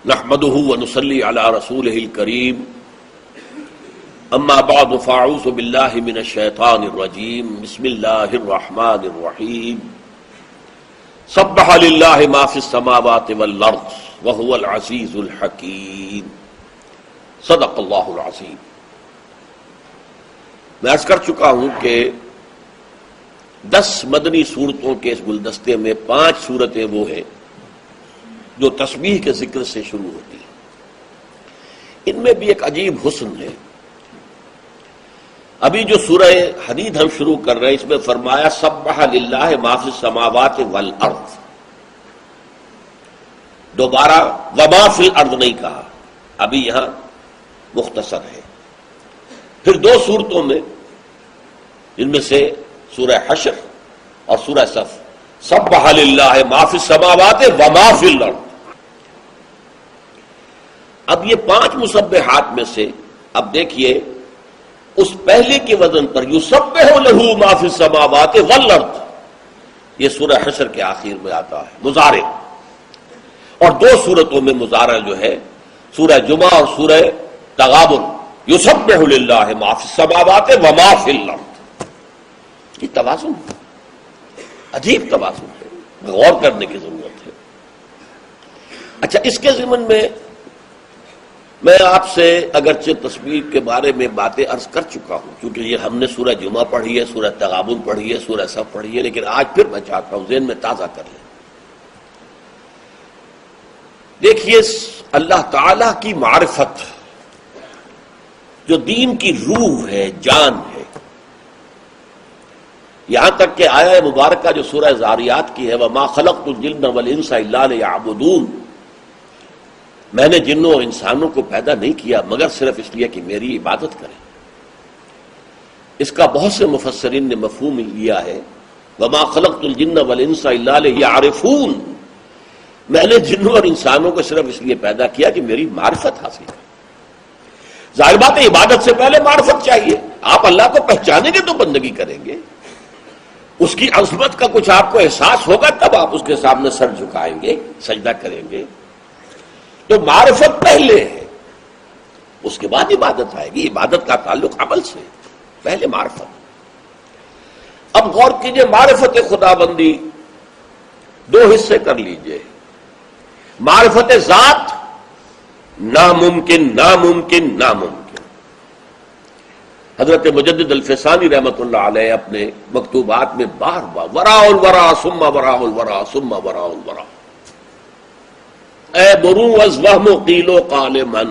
نحمده ونصلي على رسوله الكريم اما بعد فاعوذ بالله من الشيطان الرجيم بسم الله الرحمن الرحيم سبح لله ما في السماوات والارض وهو العزيز الحكيم صدق اللہ العظیم۔ میں عرض کر چکا ہوں کہ 10 مدنی صورتوں کے اس گلدستے میں 5 صورتیں وہ ہیں جو تسبیح کے ذکر سے شروع ہوتی ہیں۔ ان میں بھی ایک عجیب حسن ہے۔ ابھی جو سورہ حدید ہم شروع کر رہے ہیں اس میں فرمایا سبح للہ ما فی السماوات والارض، دوبارہ وما فی الارض نہیں کہا، ابھی یہاں مختصر ہے۔ پھر 2 صورتوں میں جن میں سے سورہ حشر اور سورہ صف سبح للہ ما فی السماوات وما فی الارض۔ اب یہ 5 مسبحات میں سے اب دیکھیے اس پہلے کے وزن پر یسبح لہ ما فی السماوات والارض، یہ سورہ حشر کے آخر میں آتا ہے مضارع، اور 2 صورتوں میں مضارع جو ہے سورہ جمعہ اور سورہ تغابن یسبح للہ ما فی السماوات وما فی الارض۔ یہ توازن، عجیب توازن ہے، غور کرنے کی ضرورت ہے۔ اچھا، اس کے ضمن میں آپ سے اگرچہ تسبیح کے بارے میں باتیں عرض کر چکا ہوں، کیونکہ یہ ہم نے سورہ جمعہ پڑھی ہے، سورہ تغابن پڑھی ہے، سورہ صف پڑھی ہے، لیکن آج پھر میں چاہتا ہوں ذہن میں تازہ کر لیں۔ دیکھیے اللہ تعالی کی معرفت جو دین کی روح ہے، جان ہے، یہاں تک کہ آیہ مبارکہ جو سورہ زاریات کی ہے وَمَا خَلَقْتُ الْجِنَّ وَالْإِنسَ إِلَّا لِيَعْبُدُونَ، میں نے جنوں اور انسانوں کو پیدا نہیں کیا مگر صرف اس لیے کہ میری عبادت کریں۔ اس کا بہت سے مفسرین نے مفہوم لیا ہے وَمَا خَلَقْتُ الْجِنَّ وَالْإِنسَ إِلَّا لِيَعْرِفُونَ، میں نے جنوں اور انسانوں کو صرف اس لیے پیدا کیا کہ میری معرفت حاصل ہے۔ ظاہر بات ہے عبادت سے پہلے معرفت چاہیے، آپ اللہ کو پہچانیں گے تو بندگی کریں گے، اس کی عظمت کا کچھ آپ کو احساس ہوگا تب آپ اس کے سامنے سر جھکائیں گے، سجدہ کریں گے۔ تو معرفت پہلے ہے، اس کے بعد عبادت آئے گی۔ عبادت کا تعلق عمل سے، پہلے معرفت۔ اب غور کیجئے، معرفت خدا بندی 2 حصے کر لیجئے۔ معرفت ذات ناممکن ناممکن ناممکن۔ حضرت مجدد الفسانی رحمۃ اللہ علیہ اپنے مکتوبات میں بار بار وراء الورا ثم وراء الورا ثم وراء الورا، اے برو از وہم و قیل و قال من،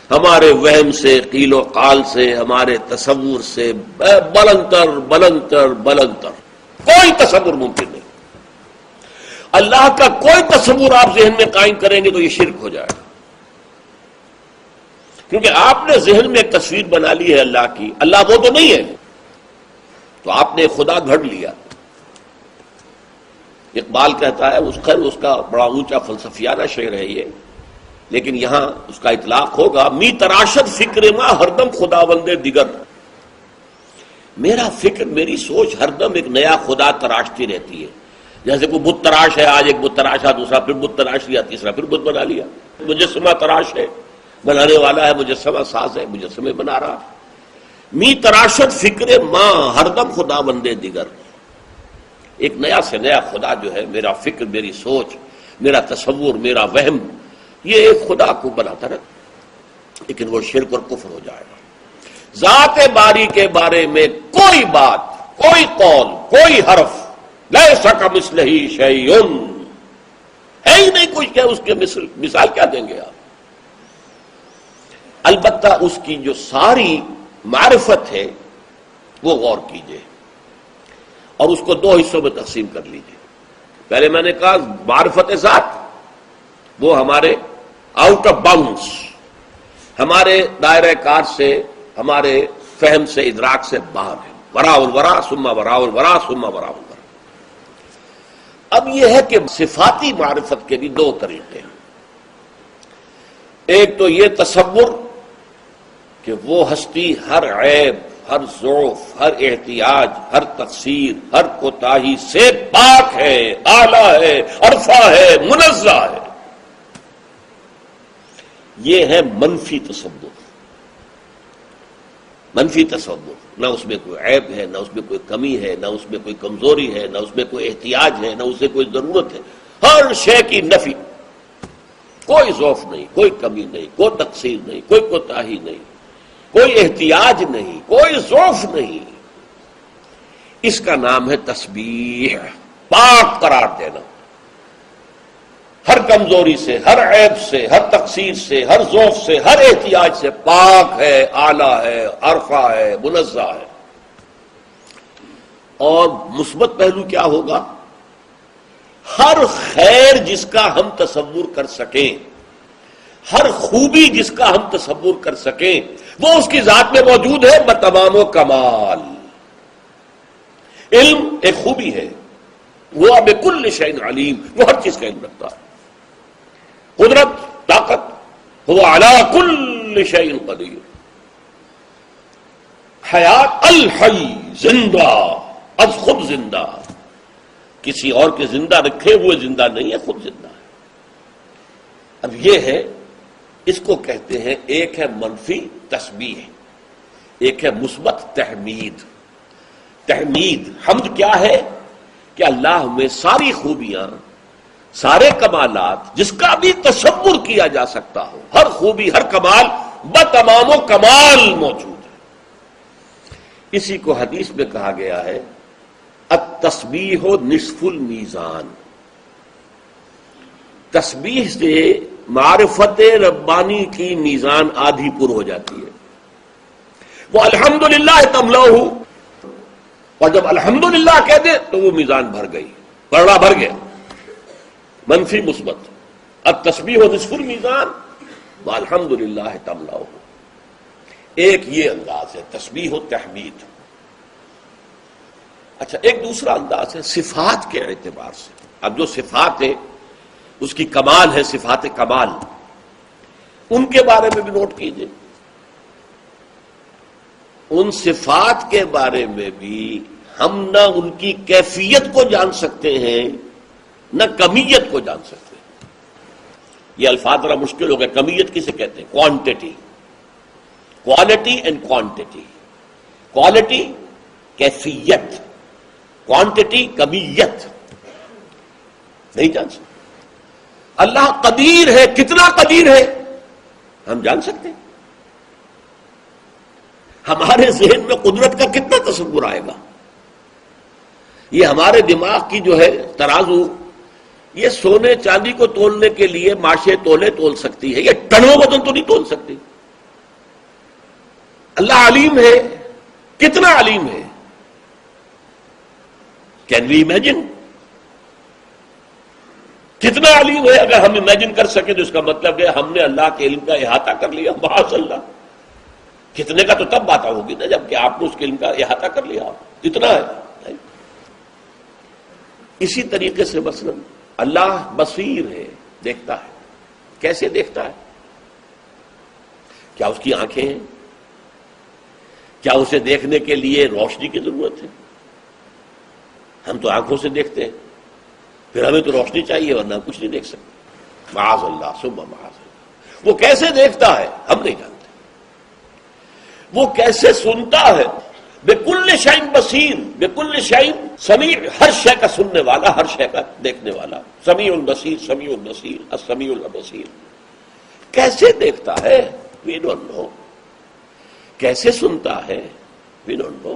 ہمارے وہم سے، قیل و قال سے، ہمارے تصور سے بلندر بلندر بلندر کوئی تصور ممکن نہیں۔ اللہ کا کوئی تصور آپ ذہن میں قائم کریں گے تو یہ شرک ہو جائے گا، کیونکہ آپ نے ذہن میں ایک تصویر بنا لی ہے اللہ کی، اللہ وہ تو نہیں ہے، تو آپ نے خدا گھڑ لیا۔ اقبال کہتا ہے، اس کا بڑا اونچا فلسفیانہ شعر ہے یہ، لیکن یہاں اس کا اطلاق ہوگا می تراشد فکر ما ہردم خدا بندے دیگر، میرا فکر، میری سوچ ہردم ایک نیا خدا تراشتی رہتی ہے۔ جیسے کوئی بت تراش ہے، آج ایک بت تراشا، دوسرا پھر بت تراش لیا، تیسرا پھر بت بنا لیا۔ مجسمہ تراش ہے، بنانے والا ہے مجسمہ ساز ہے، مجسمے بنا رہا۔ می تراشد فکر ماں ہردم خدا بندے دیگر، ایک نیا سے نیا خدا جو ہے، میرا فکر، میری سوچ، میرا تصور، میرا وہم، یہ ایک خدا کو بناتا رہتا، لیکن وہ شرک اور کفر ہو جائے گا۔ ذات باری کے بارے میں کوئی بات، کوئی قول، کوئی حرف لیس کمثلہ شیء، ہے ہی نہیں کچھ کہ اس کے مثال کیا دیں گے آپ؟ البتہ اس کی جو ساری معرفت ہے وہ غور کیجئے اور اس کو 2 حصوں میں تقسیم کر لیجئے۔ پہلے میں نے کہا معرفت ذات وہ ہمارے آؤٹ آف باؤنڈس، ہمارے دائرہ کار سے، ہمارے فہم سے، ادراک سے باہر ہے، وراء الورا ثم وراء الورا ثم وراء الورا۔ اب یہ ہے کہ صفاتی معرفت کے بھی 2 طریقے ہیں۔ ایک تو یہ تصور کہ وہ ہستی ہر عیب، ہر ضعف، ہر احتیاج، ہر تقصیر، ہر کوتاہی سے پاک ہے، اعلیٰ ہے، عرفہ ہے، منزہ ہے۔ یہ ہے منفی تصور. منفی تصور، نہ اس میں کوئی عیب ہے، نہ اس میں کوئی کمی ہے، نہ اس میں کوئی کمزوری ہے، نہ اس میں کوئی احتیاج ہے، نہ اسے کوئی ضرورت ہے. ہر شے کی نفی، کوئی ضعف نہیں، کوئی کمی نہیں، کوئی تقصیر نہیں، کوئی کوتاہی نہیں، کوئی احتیاج نہیں، کوئی ضعف نہیں. اس کا نام ہے تسبیح، پاک قرار دینا. ہر کمزوری سے، ہر عیب سے، ہر تقصیر سے، ہر ضعف سے، ہر احتیاج سے پاک ہے، اعلیٰ ہے، عرفہ ہے، منزہ ہے. اور مثبت پہلو کیا ہوگا؟ ہر خیر جس کا ہم تصور کر سکیں، ہر خوبی جس کا ہم تصور کر سکیں، وہ اس کی ذات میں موجود ہے بتمام و کمال. علم ایک خوبی ہے، وہ بکل شیء علیم، وہ ہر چیز کا علم رکھتا ہے. قدرت، طاقت، وہ علی کل شیء قدیر. حیات، الحی، زندہ، از خود زندہ. کسی اور کے زندہ رکھے ہوئے زندہ نہیں ہے، خود زندہ ہے. اب یہ ہے، اس کو کہتے ہیں، ایک ہے منفی تسبیح، ایک ہے مثبت تحمید. تحمید، حمد کیا ہے؟ کہ اللہ میں ساری خوبیاں، سارے کمالات جس کا بھی تصور کیا جا سکتا ہو، ہر خوبی، ہر کمال بتمام و کمال موجود ہے. اسی کو حدیث میں کہا گیا ہے التسبیح نصف المیزان. تسبیح سے معرفت ربانی کی میزان آدھی پر ہو جاتی ہے. وہ الحمدللہ تملأہ، اور جب الحمدللہ کہہ دے تو وہ میزان بھر گئی، پرڑا بھر گیا. منفی مثبت، التسبیح نصف المیزان والحمدللہ تملأہ. ایک یہ انداز ہے تسبیح و تحمید. اچھا، ایک دوسرا انداز ہے صفات کے اعتبار سے. اب جو صفات ہے اس کی کمال ہے، صفات کمال، ان کے بارے میں بھی نوٹ کیجئے. ان صفات کے بارے میں بھی ہم نہ ان کی کیفیت کو جان سکتے ہیں، نہ کمیت کو جان سکتے ہیں. یہ الفاظ ذرا مشکل ہو گئے. کمیت کسے کہتے ہیں؟ Quantity, quality and quantity. Quality کیفیت، کوانٹٹی کمیت. نہیں جان سکتے. اللہ قدیر ہے، کتنا قدیر ہے ہم جان سکتے ہیں؟ ہمارے ذہن میں قدرت کا کتنا تصور آئے گا؟ یہ ہمارے دماغ کی جو ہے ترازو، یہ سونے چاندی کو تولنے کے لیے ماشے تولے تول سکتی ہے، یہ ٹنوں وزن تو نہیں تول سکتی. اللہ علیم ہے، کتنا علیم ہے؟ Can we imagine? کتنا علیم ہے؟ اگر ہم امیجن کر سکیں تو اس کا مطلب ہے ہم نے اللہ کے علم کا احاطہ کر لیا. معاذ اللہ. کتنے کا تو تب بات ہوگی نا جب کہ آپ نے اس کے علم کا احاطہ کر لیا. اتنا ہے. اسی طریقے سے مثلا اللہ بصیر ہے، دیکھتا ہے. کیسے دیکھتا ہے؟ کیا اس کی آنکھیں ہیں؟ کیا اسے دیکھنے کے لیے روشنی کی ضرورت ہے؟ ہم تو آنکھوں سے دیکھتے ہیں، پھر ہمیں تو روشنی چاہیے ورنہ کچھ نہیں دیکھ سکتے. معاذ اللہ ثم معاذ اللہ. وہ کیسے دیکھتا ہے ہم نہیں جانتے. وہ کیسے سنتا ہے؟ بکل شیء بصیر، بکل شیء سمیع، ہر شے کا سننے والا، ہر شے کا دیکھنے والا. سمیع البصیر، سمیع البصیر، السمیع البصیر. کیسے دیکھتا ہے؟ We don't know. کیسے سنتا ہے؟ We don't know.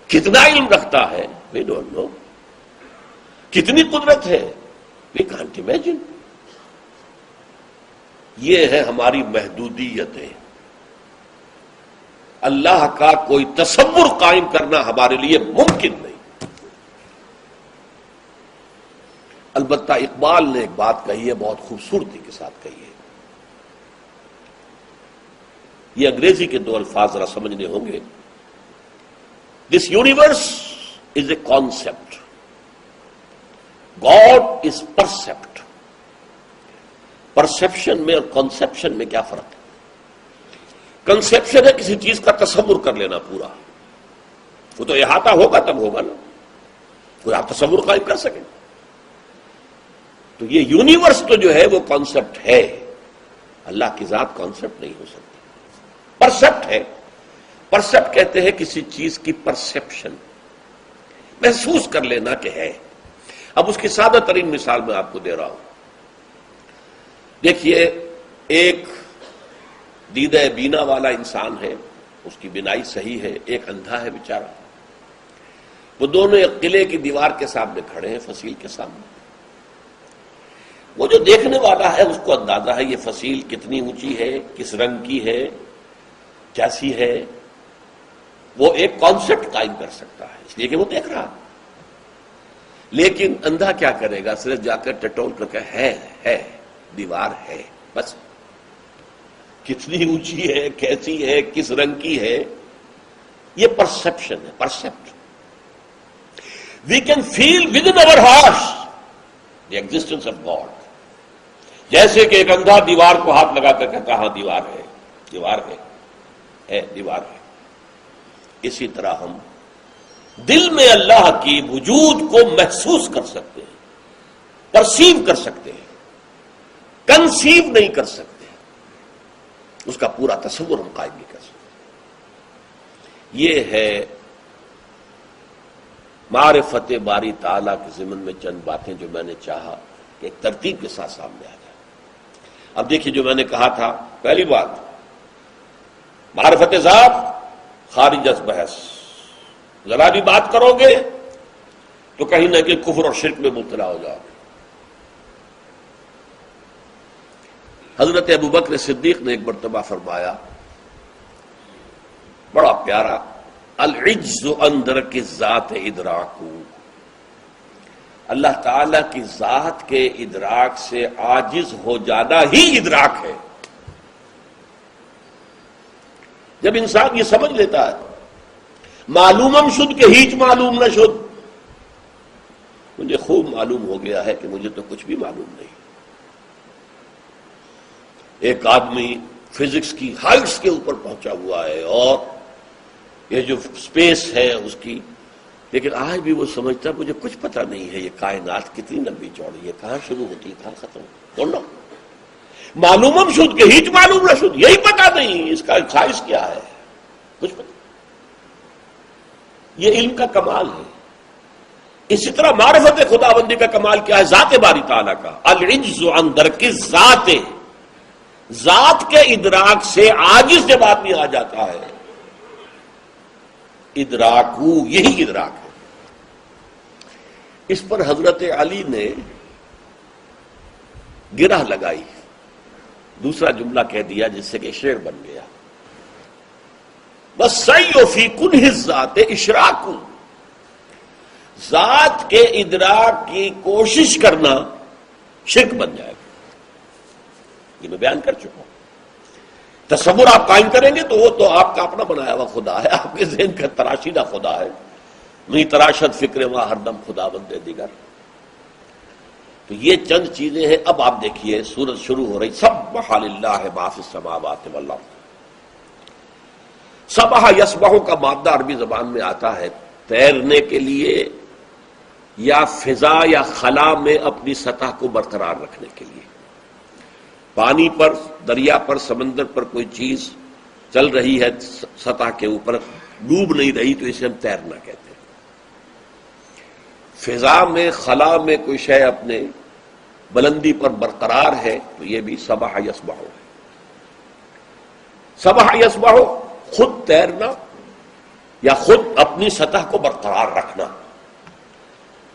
کتنا علم رکھتا ہے؟ We don't know. کتنی قدرت ہے؟ We can't imagine. یہ ہے ہماری محدودیتیں. اللہ کا کوئی تصور قائم کرنا ہمارے لیے ممکن نہیں. البتہ اقبال نے ایک بات کہی ہے، بہت خوبصورتی کے ساتھ کہی ہے. یہ انگریزی کے دو الفاظ ذرا سمجھنے ہوں گے. This universe is a concept, God is percept. Perception میں اور کانسیپشن میں کیا فرق ہے؟ کنسیپشن ہے کسی چیز کا تصور کر لینا پورا، وہ تو احاطہ ہوگا تب ہوگا نا، کوئی آپ تصور قائم کر سکیں. تو یہ یونیورس تو جو ہے وہ کانسیپٹ ہے، اللہ کی ذات کانسیپٹ نہیں ہو سکتی، پرسیپٹ ہے. پرسیپٹ کہتے ہیں کسی چیز کی پرسیپشن، محسوس کر لینا کہ ہے. اب اس کی سادہ ترین مثال میں آپ کو دے رہا ہوں. دیکھیے، ایک دیدہ بینا والا انسان ہے، اس کی بینائی صحیح ہے، ایک اندھا ہے بیچارہ. وہ دونوں ایک قلعے کی دیوار کے سامنے کھڑے ہیں، فصیل کے سامنے. وہ جو دیکھنے والا ہے اس کو اندازہ ہے یہ فصیل کتنی اونچی ہے، کس رنگ کی ہے، کیسی ہے. وہ ایک کانسیپٹ قائم کر سکتا ہے اس لیے کہ وہ دیکھ رہا. لیکن اندھا کیا کرے گا؟ صرف جا کر ٹٹول کر کے ہے دیوار ہے بس. کتنی اونچی ہے، کیسی ہے، کس رنگ کی ہے، یہ پرسپشن ہے، percept. We can feel with in our hearts the existence of God. جیسے کہ ایک اندھا دیوار کو ہاتھ لگا کر کہتا ہاں دیوار ہے، دیوار ہے، دیوار ہے. اسی طرح ہم دل میں اللہ کی وجود کو محسوس کر سکتے ہیں، پرسیو کر سکتے ہیں، کنسیو نہیں کر سکتے، اس کا پورا تصور ہم قائم نہیں کر سکتے. یہ ہے معرفت باری تعالیٰ کے ضمن میں چند باتیں جو میں نے چاہا کہ ایک ترتیب کے ساتھ سامنے آ جائے. اب دیکھیے جو میں نے کہا تھا، پہلی بات معرفت ذات خارج از بحث. ذرا بھی بات کرو گے تو کہیں نہ کہ کفر اور شرک میں مبتلا ہو جاؤ گے. حضرت ابوبکر صدیق نے ایک مرتبہ فرمایا، بڑا پیارا، العجز عن درک الذات ادراک. اللہ تعالی کی ذات کے ادراک سے عاجز ہو جانا ہی ادراک ہے. جب انسان یہ سمجھ لیتا ہے معلومم شد کہ ہیچ معلوم نہ شد، مجھے خوب معلوم ہو گیا ہے کہ مجھے تو کچھ بھی معلوم نہیں. ایک آدمی فزکس کی ہائٹس کے اوپر پہنچا ہوا ہے اور یہ جو اسپیس ہے اس کی، لیکن آج بھی وہ سمجھتا ہے مجھے کچھ پتہ نہیں ہے یہ کائنات کتنی لمبی چوڑی ہے، کہاں شروع ہوتی ہے کہاں ختم ہوتی. معلومم شد کہ ہیچ معلوم نہ شد، یہی پتہ نہیں اس کا خواہش کیا ہے، کچھ پتہ. یہ علم کا کمال ہے. اسی طرح معرفت خدا بندی کا کمال کیا ہے؟ ذات باری تعالیٰ کا. العجز عن درک الذات، ذات کے ادراک سے عاجز جب آدمی آ جاتا ہے، ادراکو یہی ادراک ہے. اس پر حضرت علی نے گرہ لگائی، دوسرا جملہ کہہ دیا جس سے کہ شعر بن گیا، وَالسَّعْيُ فِي كُنْهِ الذَّاتِ إِشْرَاكُ. ذات کے ادراک کی کوشش کرنا شرک بن جائے گا. یہ میں بیان کر چکا ہوں. تصور آپ قائم کریں گے تو وہ تو آپ کا اپنا بنایا ہوا خدا ہے، آپ کے ذہن کا تراشیدہ خدا ہے. نہیں تراشد فکر وہاں ہر دم خدا بندے دیگر. تو یہ چند چیزیں ہیں. اب آپ دیکھیے سورت شروع ہو رہی، سبح للہ ما فی السماوات والارض. سبح یسبح کا مادہ عربی زبان میں آتا ہے تیرنے کے لیے یا فضا یا خلا میں اپنی سطح کو برقرار رکھنے کے لیے. پانی پر، دریا پر، سمندر پر کوئی چیز چل رہی ہے سطح کے اوپر، ڈوب نہیں رہی تو اسے ہم تیرنا کہتے ہیں. فضا میں، خلا میں کوئی شے اپنے بلندی پر برقرار ہے تو یہ بھی سبح یسبح ہے. سبح یسبح خود تیرنا یا خود اپنی سطح کو برقرار رکھنا.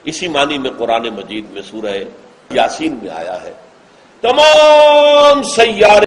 اسی معنی میں قرآن مجید میں سورہ یاسین میں آیا ہے تمام سیارے